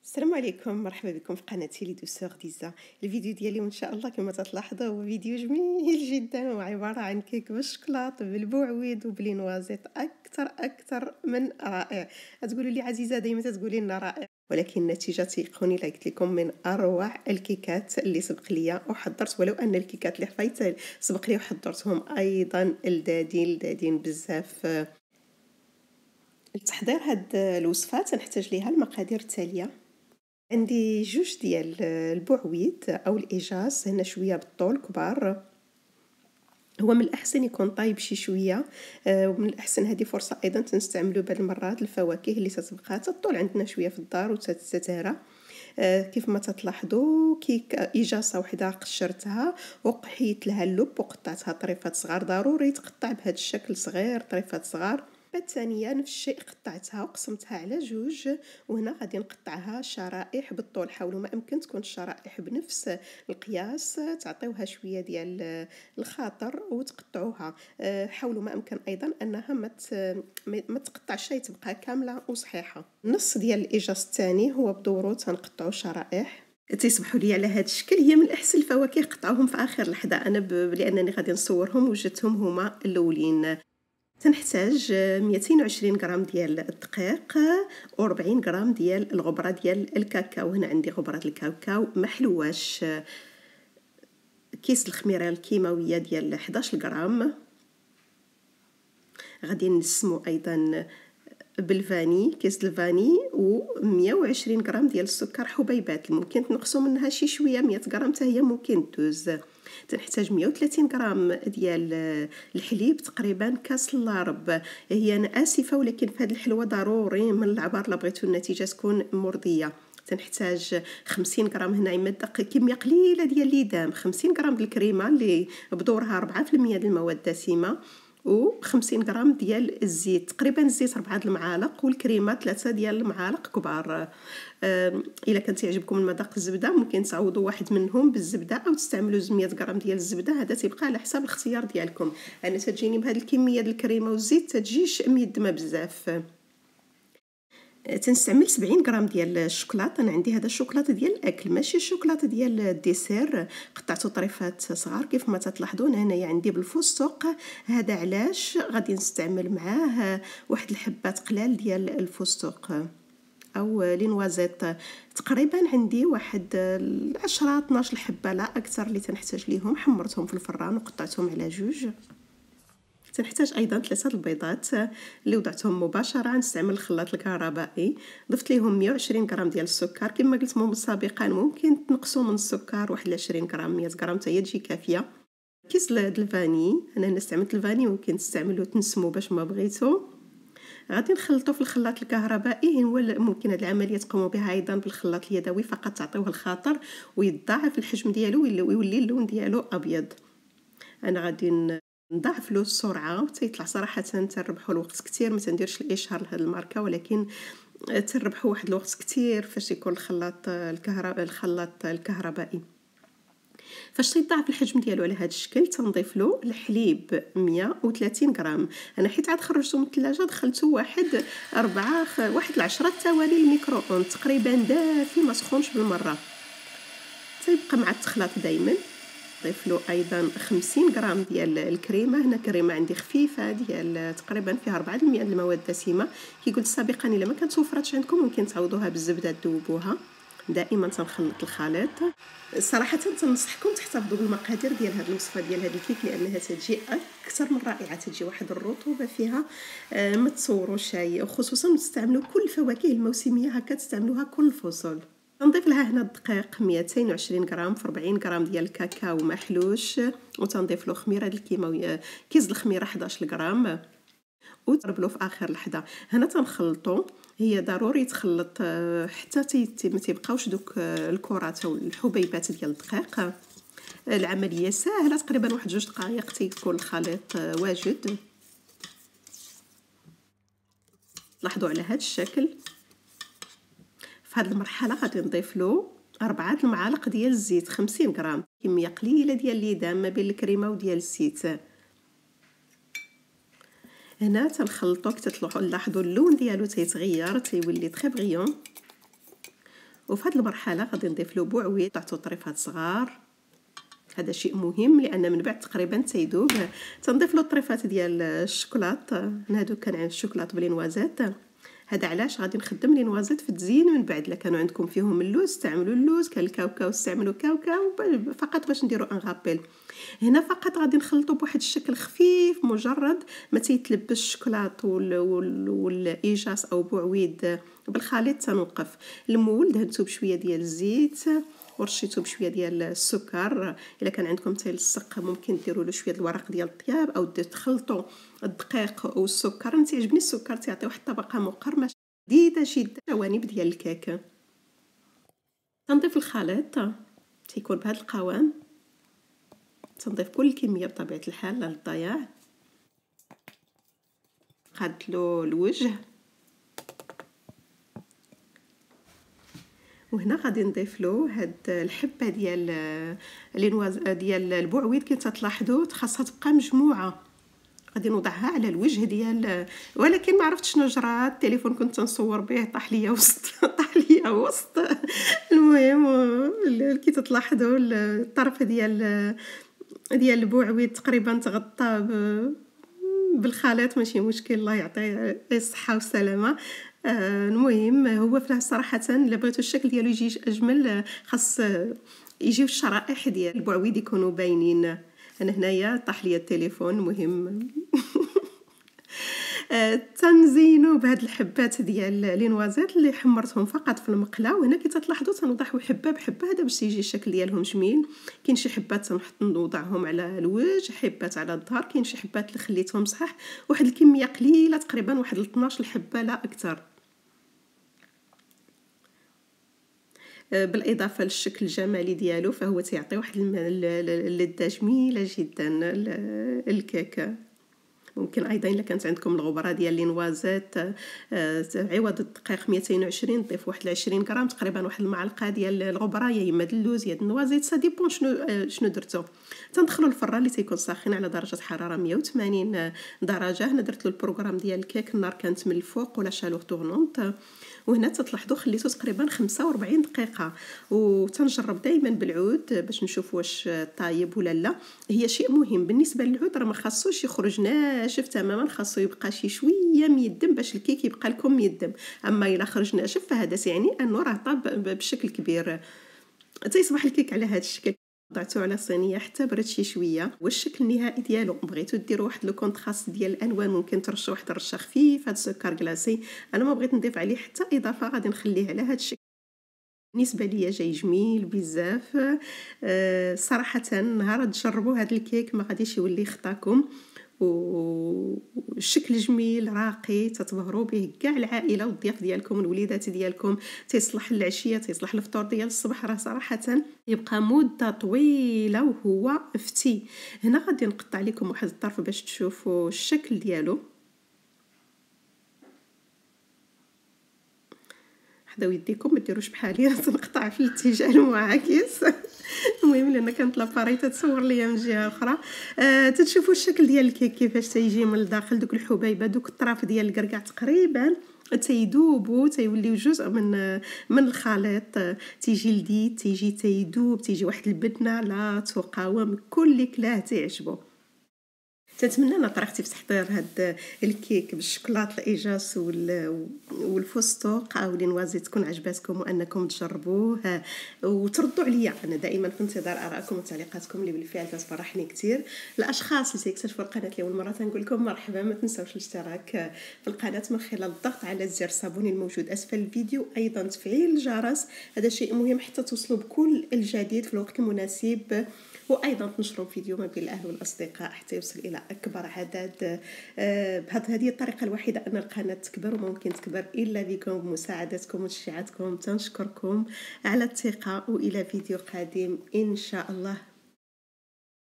السلام عليكم، مرحبا بكم في قناتي لي دوسور ديزا. الفيديو ديالي اليوم ان شاء الله كما تلاحظوا هو فيديو جميل جدا، هو عباره عن كيك بالشكلاط بالبوعويد وبلينوازيت اكثر من رائع. تقولوا لي عزيزه دائما تقولي لنا رائع، ولكن النتيجه تيقوني لا قلت لكم من اروع الكيكات اللي سبق لي وحضرت، ولو ان الكيكات اللي حفيت سبق لي وحضرتهم ايضا لذاذين بزاف. لتحضير هاد الوصفه تنحتاج ليها المقادير التاليه. عندي جوج ديال البوعويد او الايجاز، هنا شويه بالطول كبار. هو من الاحسن يكون طايب شي شويه، ومن الاحسن هذه فرصه ايضا تنستعملوا بعض المرات الفواكه اللي تتبقى تطول عندنا شويه في الدار وتتهرى. كيف ما تلاحظوا كيك ايجاصه وحده قشرتها وقحيت لها اللب وقطعتها طريفات صغار، ضروري تقطع بهذا الشكل صغير طريفات صغار. الثانيه نفس الشيء قطعتها وقسمتها على جوج، وهنا غادي نقطعها شرائح بالطول. حاولوا ما امكن تكون الشرائح بنفس القياس، تعطيوها شويه ديال الخاطر وتقطعوها. حاولوا ما امكن ايضا انها ما تقطعش، تبقى كامله وصحيحه. النص ديال الايجاز الثاني هو بدورو تنقطعوا شرائح. تيصبحوا لي على هذا الشكل. هي من احسن الفواكه قطعوهم في اخر لحظه، انا لانني غادي نصورهم وجدتهم هما الاولين. تنحتاج 220 غرام ديال الدقيق و40 غرام ديال الغبره ديال الكاكاو. هنا عندي غبره الكاكاو محلواش. كيس الخميره الكيماويه ديال 11 غرام. غادي نسمو ايضا بالفاني، كيس الفاني و120 غرام ديال السكر حبيبات، ممكن تنقصوا منها شي شويه، 100 غرام حتى هي ممكن تدوز. تنحتاج 130 غرام ديال الحليب، تقريبا كاس الا ربع. هي انا اسفه ولكن في هذه الحلوه ضروري من العبار لا بغيتو النتيجه تكون مرضيه. تنحتاج 50 غرام هنا يمدق كميه قليله ديال الليدام، 50 غرام ديال الكريمه اللي بدورها 4% ديال المواد الدسمه، و50 غرام ديال الزيت، تقريبا الزيت 4 المعالق والكريمه 3 ديال المعالق كبار. الا كان تعجبكم المذاق الزبده ممكن تعوضوا واحد منهم بالزبده او تستعملوا 100 غرام ديال الزبده، هذا تيبقى على حساب الاختيار ديالكم. انا تجيني بهذه الكميه ديال الكريمه والزيت تجيش ميدمه بزاف. تنستعمل 70 غرام ديال الشوكولاط. انا عندي هذا الشوكولاط ديال الاكل ماشي الشوكولاط ديال الديسير، قطعته طريفات صغار كيف ما تلاحظون. هنايا عندي بالفستق، هذا علاش غادي نستعمل معاه واحد الحبات قلال ديال الفستق او لينوازيت. تقريبا عندي واحد 10 12 حبه لا اكثر اللي تنحتاج ليهم. حمرتهم في الفران وقطعتهم على جوج. تنحتاج ايضا 3 البيضات اللي وضعتهم مباشره. نستعمل الخلاط الكهربائي، ضفت ليهم 120 غرام ديال السكر. كما قلت سابقا ممكن تنقصوا من السكر واحد 20 غرام، 100 غرام حتى هي تجي كافيه. كيس الفاني، انا استعملت الفاني، ممكن تستعملوا تنسموا باش ما بغيتوا. غادي نخلطوا في الخلاط الكهربائي. هو ممكن هذه العمليه تقوموا بها ايضا بالخلاط اليدوي، فقط تعطيوه الخاطر ويتضاعف الحجم ديالو ويولي اللون ديالو ابيض. انا غادي نضاعف له السرعه وتيطلع صراحه تربحوا الوقت كثير. ما تنديرش الاشهار لهذه الماركه، ولكن تربحوا واحد الوقت كثير فاش يكون الخلاط الكهربائي. فاش تيضاعف الحجم ديالو على هذا الشكل تنضيف له الحليب 130 غرام. انا حيت عاد خرجته من الثلاجه دخلته واحد 10 ثواني الميكرو اون، تقريبا دافي ما سخونش بالمره. تيبقى مع التخلاط دائما. نضيف له ايضا 50 غرام ديال الكريمه. هنا كريمه عندي خفيفه ديال تقريبا فيها 4% ديال المواد الدسمه. كي قلت سابقا الا ما كانت وفرتش عندكم ممكن تعوضوها بالزبده تذوبوها. دائما تنخلط الخليط. صراحه تنصحكم تحتفظوا بالمقادير ديال هذه الوصفه ديال هذه الكيك، لانها تجي اكثر من رائعه. تجي واحد الرطوبه فيها ما تصوروا شيء، وخصوصا تستعملوا كل الفواكه الموسميه هكا تستعملوها كل الفصول. نضيف لها هنا الدقيق 220 غرام في 40 غرام ديال الكاكاو محلوش، وتنضيف له خميره الكيماويه، كيس الخميره 11 غرام، وتربلو في اخر لحظه. هنا تنخلطوا. هي ضروري تخلط حتى ما تيبقاوش دوك الكرات او الحبيبات ديال الدقيق. العمليه سهله، تقريبا واحد 2 دقائق تيكون الخليط واجد. لاحظوا على هذا الشكل. في هذه المرحله غادي نضيف له 4 المعالق ديال الزيت 50 غرام، كميه قليله ديال الليدام ما بين الكريمه وديال الزيت. هنا تنخلطو. كتلاحظوا اللون ديالو تيتغير، تيولي تري بريون. وفي هذه المرحله غادي نضيف له بوعويد، تعطو طريفات صغار. هذا شيء مهم لان من بعد تقريبا تيذوب. تنضيف له الطريفات ديال الشوكولات، هادو كان عندي الشوكولات بلينوازات. هذا علاش غادي نخدم لينوازات في التزيين من بعد. الا كانوا عندكم فيهم اللوز استعملوا اللوز، كان الكاوكاو استعملوا كاوكاو، فقط باش نديروا ان غابيل. هنا فقط غادي نخلطوا بواحد الشكل خفيف، مجرد ما تيتلبس الشوكولات والايجاس او بوعويد بالخليط تنوقف. المول دهنتو بشويه ديال الزيت ورشيتو بشويه ديال السكر. الا كان عندكم تيلصق ممكن ديروا له شويه الورق ديال الطياب او تخلطوا الدقيق والسكر. انا تيعجبني السكر، تيعطي واحد الطبقه مقرمشه جديده جدا جوانب ديال الكيك. تنضيف الخليط تيكون بهذا القوام. تنضيف كل الكميه بطبيعه الحال لا للضياع. قادت له الوجه، وهنا غادي نضيف له هاد الحبه ديال لينواز ديال البوعويد. كي تلاحظوا خاصها تبقى مجموعه. غادي نوضعها على الوجه ديال، ولكن ما عرفتش شنو جرى، التليفون كنت نصور به طاح ليا وسط المهم كي تلاحظوا الطرف ديال البوعويد تقريبا تغطى بالخليط. ماشي مشكل، الله يعطيه الصحه والسلامه. المهم هو فيه صراحه الا بغيتو الشكل ديالو يجي اجمل خاص يجيو الشرائح ديال البوعويد يكونوا باينين. انا هنايا طاح ليا التليفون. مهم تنزينو بهاد الحبات ديال لينوازيت اللي حمرتهم فقط في المقله. وهنا كي تلاحظوا تنوضعوا حبه بحبه، هذا باش يجي الشكل ديالهم جميل. كاين شي حبات تنحط نوضعهم على الوجه، حبات على الظهر، كاين شي حبات اللي خليتهم صحاح واحد الكميه قليله تقريبا واحد 12 حبه لا اكثر. بالاضافه للشكل الجمالي ديالو فهو تيعطي واحد اللذه جميله جدا الكيكه. ممكن ايضا الا كانت عندكم الغبره ديال لينوازيت عوض الدقيق 220 نضيف واحد 20 غرام تقريبا، واحد المعلقه ديال الغبره يا اما اللوز يا النوازيت، سا ديبون شنو درتو. تندخلوا الفران اللي تيكون ساخن على درجه حراره 180 درجه. هنا درت له البروغرام ديال الكيك، النار كانت من الفوق ولا شالور تورنونط. وهنا تلاحظوا خليته تقريبا 45 دقيقه. وتنجرب دائما بالعود باش نشوف واش طايب ولا لا. هي شيء مهم بالنسبه للعود، راه ما خاصوش يخرج ناشف تماما، خاصو يبقى شي شويه ميدم باش الكيك يبقى لكم ميدم. اما الا خرج ناشف فهذا يعني انه راه طاب بشكل كبير. تيصبح الكيك على هذا الشكل. وضعته على صينيه حتى برد شي شويه. والشكل النهائي ديالو بغيتو ديروا واحد لو كونتراست ديال الالوان، ممكن ترشوا واحد الرشه خفيفه د السكر كلاصي. انا ما بغيت نضيف عليه حتى اضافه، غادي نخليه على هذا الشكل. بالنسبه ليا جاي جميل بزاف. صراحه نهار تجربوا هذا الكيك ما غاديش يولي خطاكم. والشكل جميل راقي تتبهروا به كاع العائله والضياف ديالكم الوليدات ديالكم. تيصلح للعشيه، تيصلح للفطور ديال الصباح. راه صراحه يبقى مده طويله وهو فتي. هنا غادي نقطع لكم واحد الطرف باش تشوفوا الشكل ديالو. حداو يديكم ما ديروش بحالي تنقطع في الاتجاه المعاكس. المهم لان كانت لاباري تتصور ليا من جهه اخرى. تتشوفوا الشكل ديال الكيك كيفاش تيجي من الداخل. دوك الحبيبه دوك الطراف ديال الكركاع تقريبا تيذوبوا، تيوليو جزء من الخليط. تيجي لذيذ، تيجي تيذوب، تيجي واحد البدنه لا تقاوم. كل كلاه تعجبو. تتمنى انا طريقتي في تحضير هاد الكيك بالشوكولاط الايجاس والفستق او لينوازي تكون عجباتكم وانكم تجربوه وتردوا عليا. انا دائما في انتظار ارائكم وتعليقاتكم اللي بالفعل تفرحني كثير. الاشخاص اللي تيكتشفوا القناه لاول مره تنقول لكم مرحبا. ما تنساوش الاشتراك في القناه من خلال الضغط على زر الصابوني الموجود اسفل الفيديو، ايضا تفعيل الجرس. هذا شيء مهم حتى توصلوا بكل الجديد في الوقت المناسب. وايضا تنشروا الفيديو ما بين الاهل والاصدقاء حتى يوصل الى اكبر عدد. بهذه الطريقه الوحيده ان القناه تكبر، وممكن تكبر الا بكم بمساعدتكم وتشجيعاتكم. تنشكركم على الثقه، والى فيديو قادم ان شاء الله.